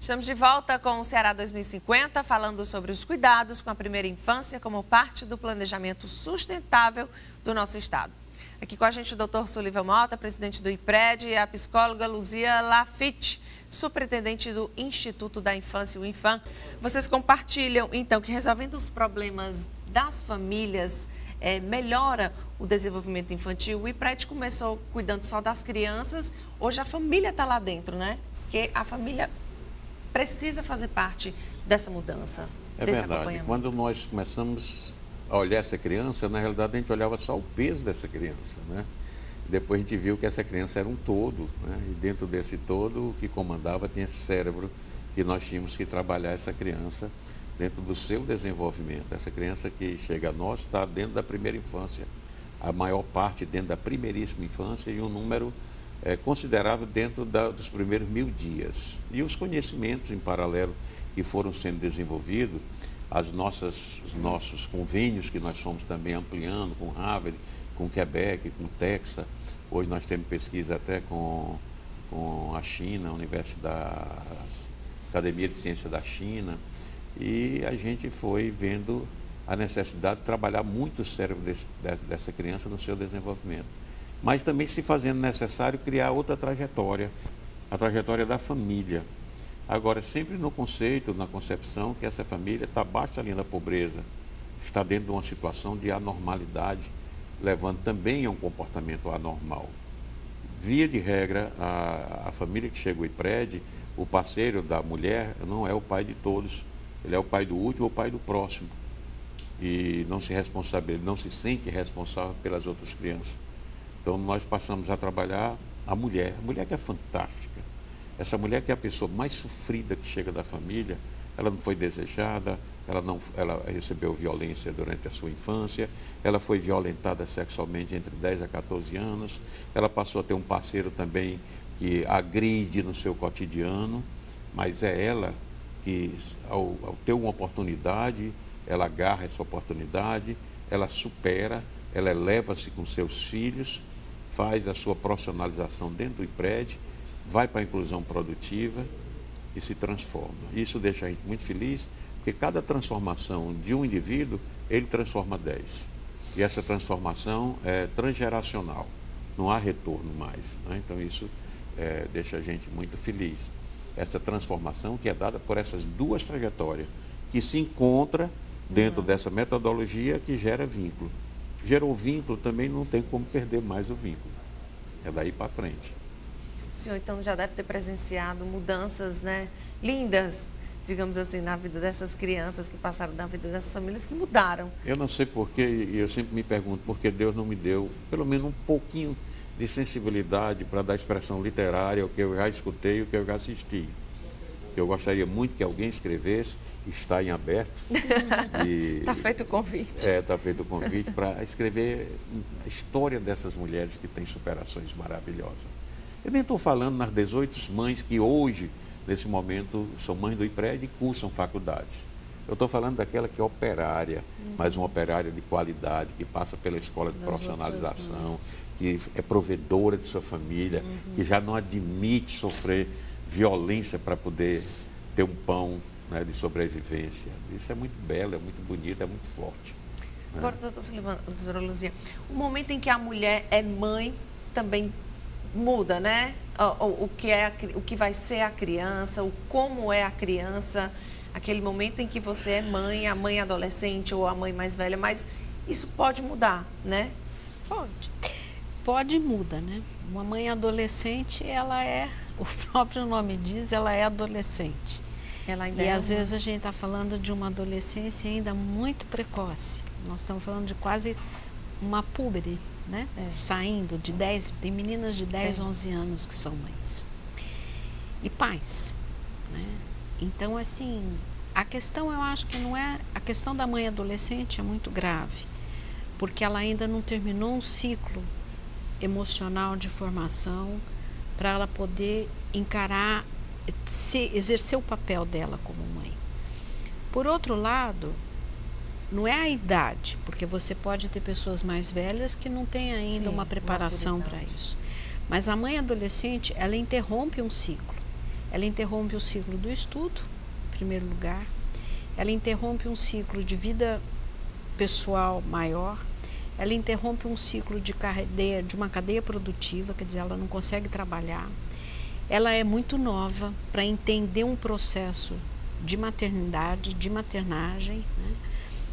Estamos de volta com o Ceará 2050, falando sobre os cuidados com a primeira infância como parte do planejamento sustentável do nosso estado. Aqui com a gente o Dr. Sullivan Mota, presidente do IPRED, e a psicóloga Luzia Lafitte, superintendente do Instituto da Infância, o INFAM. Vocês compartilham, então, que resolvendo os problemas das famílias melhora o desenvolvimento infantil. O IPRED começou cuidando só das crianças, hoje a família está lá dentro, né? Porque a família precisa fazer parte dessa mudança, desse acompanhamento. Quando nós começamos a olhar essa criança, na realidade a gente olhava só o peso dessa criança, né? Depois a gente viu que essa criança era um todo, né? E dentro desse todo, o que comandava tinha esse cérebro, e nós tínhamos que trabalhar essa criança dentro do seu desenvolvimento. Essa criança que chega a nós está dentro da primeira infância, a maior parte dentro da primeiríssima infância e um número considerável dentro dos primeiros 1000 dias. E os conhecimentos em paralelo que foram sendo desenvolvidos, os nossos convênios que nós somos também ampliando com Harvard, com Quebec, com Texas. Hoje nós temos pesquisa até com a China, a Universidade, Academia de Ciência da China, e a gente foi vendo a necessidade de trabalhar muito o cérebro dessa criança no seu desenvolvimento. Mas também se fazendo necessário criar outra trajetória, a trajetória da família. Agora, sempre no conceito, na concepção que essa família está abaixo da linha da pobreza, está dentro de uma situação de anormalidade, levando também a um comportamento anormal. Via de regra, a família que chega ao IPRED, o parceiro da mulher não é o pai de todos, ele é o pai do último ou o pai do próximo. E não se sente responsável pelas outras crianças. Então, nós passamos a trabalhar a mulher que é fantástica. Essa mulher que é a pessoa mais sofrida que chega da família, ela não foi desejada, ela recebeu violência durante a sua infância, ela foi violentada sexualmente entre 10 a 14 anos, ela passou a ter um parceiro também que agride no seu cotidiano, mas é ela que, ao ter uma oportunidade, ela agarra essa oportunidade, ela supera, ela eleva-se com seus filhos, faz a sua profissionalização dentro do IPRED, vai para a inclusão produtiva e se transforma. Isso deixa a gente muito feliz, porque cada transformação de um indivíduo, ele transforma 10. E essa transformação é transgeracional, não há retorno mais, né? Então isso deixa a gente muito feliz. Essa transformação que é dada por essas duas trajetórias, que se encontra dentro dessa metodologia que gera vínculo. Gerou vínculo, também não tem como perder mais o vínculo. É daí para frente. O senhor, então, já deve ter presenciado mudanças, né, lindas, digamos assim, na vida dessas crianças que passaram, na vida dessas famílias que mudaram. Eu não sei porquê, e eu sempre me pergunto por que Deus não me deu, pelo menos um pouquinho de sensibilidade para dar expressão literária ao que eu já escutei e o que eu já assisti. Eu gostaria muito que alguém escrevesse, está em aberto. Está feito o convite. Está feito o convite para escrever a história dessas mulheres que têm superações maravilhosas. Eu nem estou falando nas 18 mães que hoje, nesse momento, são mães do IPRED e cursam faculdades. Eu estou falando daquela que é operária, mas uma operária de qualidade, que passa pela escola de profissionalização, que é provedora de sua família, que já não admite sofrer violência para poder ter um pão, né, de sobrevivência. Isso é muito belo, é muito bonito, é muito forte. Agora, doutora Luzia, o momento em que a mulher é mãe também muda, né? O que vai ser a criança, o como é a criança, aquele momento em que você é mãe, a mãe adolescente ou a mãe mais velha, mas isso pode mudar, né? Pode muda, né? Uma mãe adolescente, ela é, o próprio nome diz, ela é adolescente. Ela ainda e às vezes a gente está falando de uma adolescência ainda muito precoce. Nós estamos falando de quase uma púbere, né? Saindo de 10, tem meninas de 10, 11 anos que são mães. E pais, né? Então, assim, a questão, eu acho que não é... A questão da mãe adolescente é muito grave, porque ela ainda não terminou um ciclo emocional de formação para ela poder encarar, exercer o papel dela como mãe. Por outro lado, não é a idade, porque você pode ter pessoas mais velhas que não têm ainda uma preparação para isso. Mas a mãe adolescente, ela interrompe um ciclo. ela interrompe o ciclo do estudo, em primeiro lugar, ela interrompe um ciclo de vida pessoal maior, ela interrompe um ciclo de uma cadeia produtiva, quer dizer, ela não consegue trabalhar, ela é muito nova para entender um processo de maternidade, de maternagem, né?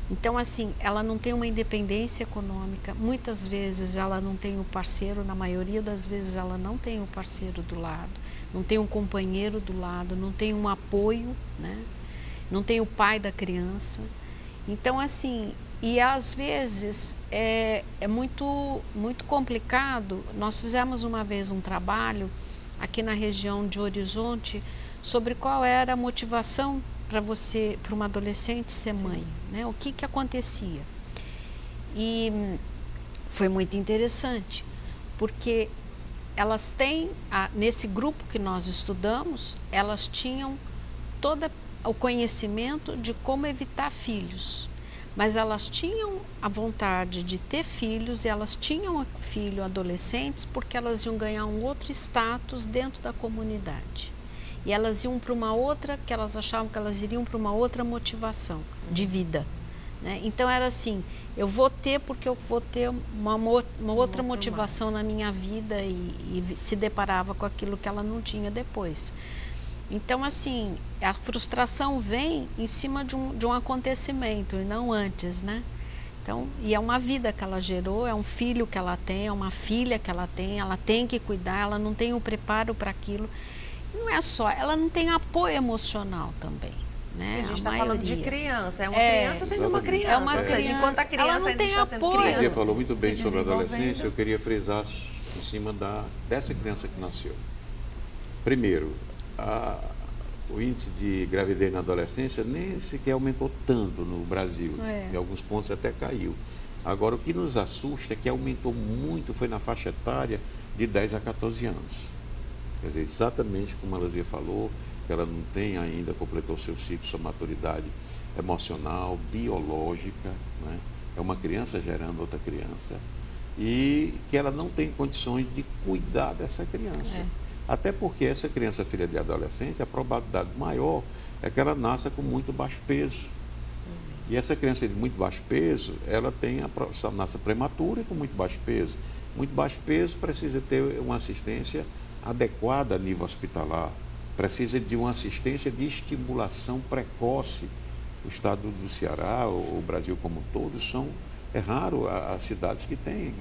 Então, assim, ela não tem uma independência econômica, muitas vezes ela não tem o parceiro, na maioria das vezes ela não tem o parceiro do lado, não tem um companheiro do lado, não tem um apoio, né? Não tem o pai da criança. Então, assim, e às vezes é muito complicado. Nós fizemos uma vez um trabalho aqui na região de Horizonte sobre qual era a motivação para uma adolescente ser mãe, né? O que acontecia. E foi muito interessante, porque elas têm, nesse grupo que nós estudamos, elas tinham todo o conhecimento de como evitar filhos, mas elas tinham a vontade de ter filhos, e elas tinham filhos adolescentes porque elas iam ganhar um outro status dentro da comunidade. E elas iam para uma outra, que elas achavam que elas iriam para uma outra motivação de vida, né? Então era assim, eu vou ter porque eu vou ter uma outra motivação na minha vida, e se deparava com aquilo que ela não tinha depois. Então, assim, a frustração vem em cima de um acontecimento e não antes, né? Então, e é uma vida que ela gerou, é um filho que ela tem, é uma filha que ela tem que cuidar, ela não tem o preparo para aquilo. Não é só, ela não tem apoio emocional também, né? A gente está falando de criança, é uma criança dentro de uma criança. É uma ou seja, criança, enquanto a criança ainda está sendo A criança. Luzia falou muito bem sobre a adolescência, eu queria frisar em cima dessa criança que nasceu. Primeiro, o índice de gravidez na adolescência nem sequer aumentou tanto no Brasil, em alguns pontos até caiu. Agora, o que nos assusta é que aumentou muito, foi na faixa etária de 10 a 14 anos. Quer dizer, exatamente como a Luzia falou, que ela não tem ainda, completou seu ciclo, sua maturidade emocional, biológica, né? É uma criança gerando outra criança, e que ela não tem condições de cuidar dessa criança. Até porque essa criança, filha de adolescente, a probabilidade maior é que ela nasça com muito baixo peso. E essa criança de muito baixo peso, ela nasce prematura e com muito baixo peso. Muito baixo peso precisa ter uma assistência adequada a nível hospitalar, precisa de uma assistência de estimulação precoce. O estado do Ceará, o Brasil como um todo, é raro as cidades que têm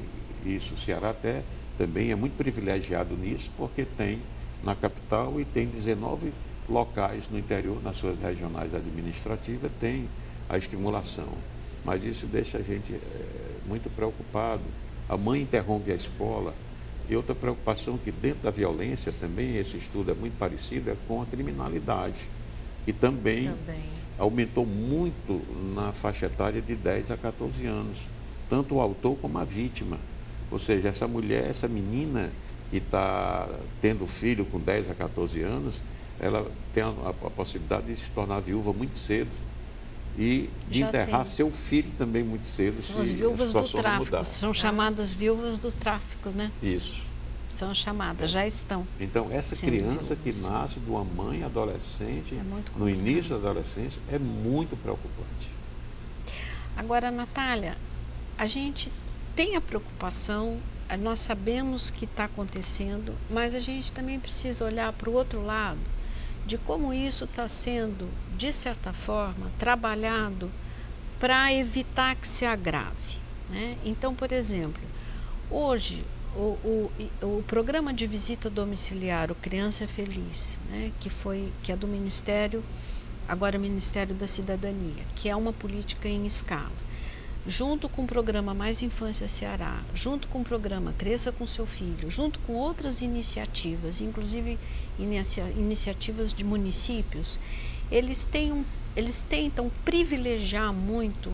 isso. O Ceará até também é muito privilegiado nisso, porque tem na capital e tem 19 locais no interior, nas suas regionais administrativas, tem a estimulação. Mas isso deixa a gente muito preocupado. A mãe interrompe a escola. E outra preocupação que dentro da violência também, esse estudo é muito parecido, é com a criminalidade, que também aumentou muito na faixa etária de 10 a 14 anos, tanto o autor como a vítima. Ou seja, essa mulher, essa menina que está tendo filho com 10 a 14 anos, ela tem a possibilidade de se tornar viúva muito cedo e de enterrar seu filho também muito cedo. São as viúvas do tráfico, são chamadas viúvas do tráfico, né? Isso. São chamadas, já estão. Então, essa criança que nasce de uma mãe adolescente, no início da adolescência, é muito preocupante. Agora, Natália, a gente tem a preocupação, nós sabemos que está acontecendo, mas a gente também precisa olhar para o outro lado, de como isso está sendo, de certa forma, trabalhado para evitar que se agrave, né? Então, por exemplo, hoje o programa de visita domiciliar, o Criança Feliz, né, que é do Ministério, agora Ministério da Cidadania, que é uma política em escala, junto com o programa Mais Infância Ceará, junto com o programa Cresça com Seu Filho, junto com outras iniciativas, inclusive iniciativas de municípios, eles tentam privilegiar muito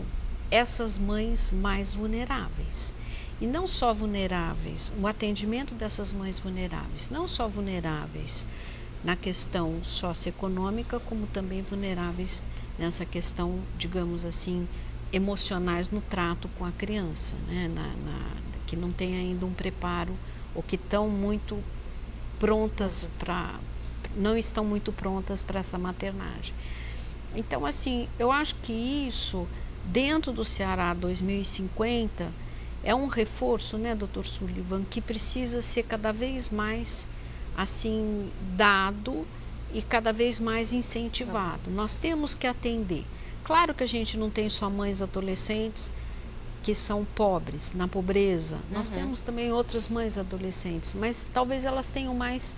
essas mães mais vulneráveis. E não só vulneráveis, o atendimento dessas mães vulneráveis, não só vulneráveis na questão socioeconômica, como também vulneráveis nessa questão, digamos assim, emocionais no trato com a criança, né? Que não tem ainda um preparo ou que estão muito prontas não estão muito prontas para essa maternagem. Então, assim, eu acho que isso, dentro do Ceará 2050, é um reforço, né, doutor Sullivan, que precisa ser cada vez mais, assim, dado e cada vez mais incentivado. Nós temos que atender. Claro que a gente não tem só mães adolescentes que são pobres, na pobreza. Nós temos também outras mães adolescentes, mas talvez elas tenham mais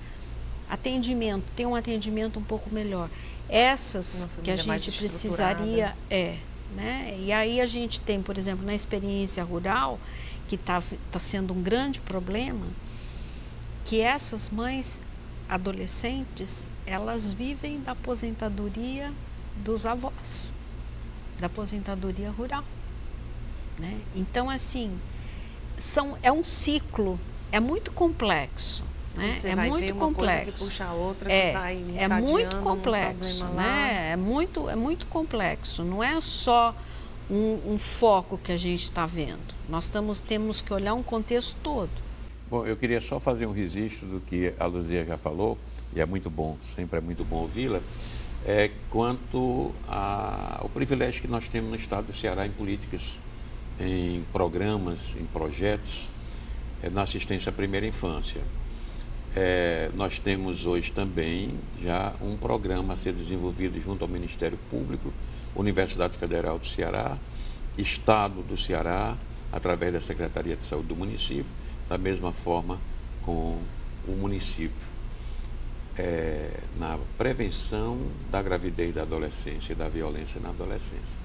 atendimento, tenham um atendimento um pouco melhor. Essas que a gente precisaria, né? E aí a gente tem, por exemplo, na experiência rural, que tá sendo um grande problema, que essas mães adolescentes, elas vivem da aposentadoria dos avós, da aposentadoria rural, né? Então, assim, é um ciclo, é muito complexo. Né? Você vai muito ver uma complexo. Coisa que puxa a outra, que vai é muito complexo, né? É muito complexo. Não é só um foco que a gente está vendo. Nós temos que olhar um contexto todo. Bom, eu queria só fazer um registro do que a Luzia já falou, e é muito bom, sempre é muito bom ouvi-la, quanto ao privilégio que nós temos no estado do Ceará em políticas, em programas, em projetos, na assistência à primeira infância. Nós temos hoje também já um programa a ser desenvolvido junto ao Ministério Público, Universidade Federal do Ceará, Estado do Ceará, através da Secretaria de Saúde do município, da mesma forma com o município, na prevenção da gravidez da adolescência e da violência na adolescência.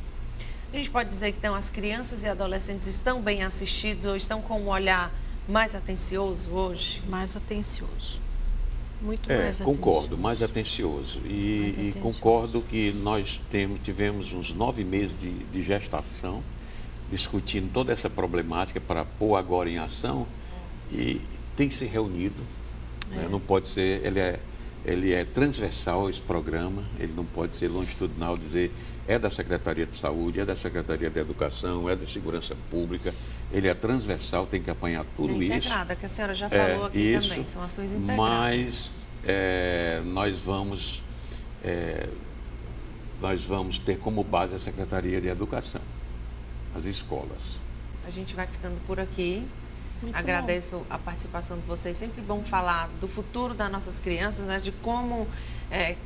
A gente pode dizer que então, as crianças e adolescentes estão bem assistidos ou estão com um olhar mais atencioso hoje? Mais atencioso. Muito mais atencioso. Concordo, mais atencioso. E concordo que nós tivemos uns 9 meses de gestação, discutindo toda essa problemática para pôr agora em ação, e tem que ser reunido. Né? Não pode ser, ele é transversal esse programa, ele não pode ser longitudinal, dizer é da Secretaria de Saúde, é da Secretaria de Educação, é da Segurança Pública, ele é transversal, tem que apanhar tudo isso. Integrada, que a senhora já falou aqui também, são ações integradas. Mas nós vamos ter como base a Secretaria de Educação, as escolas. A gente vai ficando por aqui. Muito Agradeço a participação de vocês. Sempre bom falar do futuro das nossas crianças, né? De como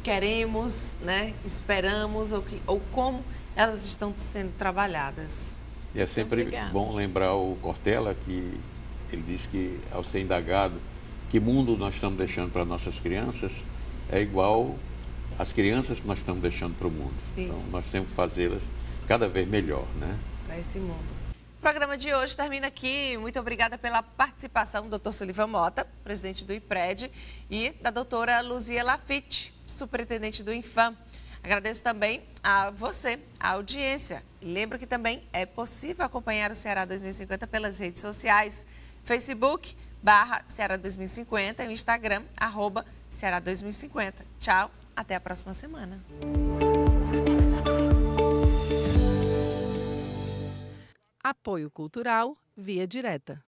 queremos, né? Esperamos ou como elas estão sendo trabalhadas. E é sempre bom lembrar o Cortella, que ele disse que, ao ser indagado, que mundo nós estamos deixando para nossas crianças, é igual às crianças que nós estamos deixando para o mundo. Isso. Então, nós temos que fazê-las cada vez melhor, né? Para esse mundo. O programa de hoje termina aqui. Muito obrigada pela participação do Dr. Sullivan Mota, presidente do IPRED, e da doutora Luzia Lafitte, superintendente do Infam. Agradeço também a você, a audiência. Lembro que também é possível acompanhar o Ceará 2050 pelas redes sociais, Facebook/Ceará 2050 e o Instagram, @Ceará 2050. Tchau, até a próxima semana. Apoio Cultural Via Direta.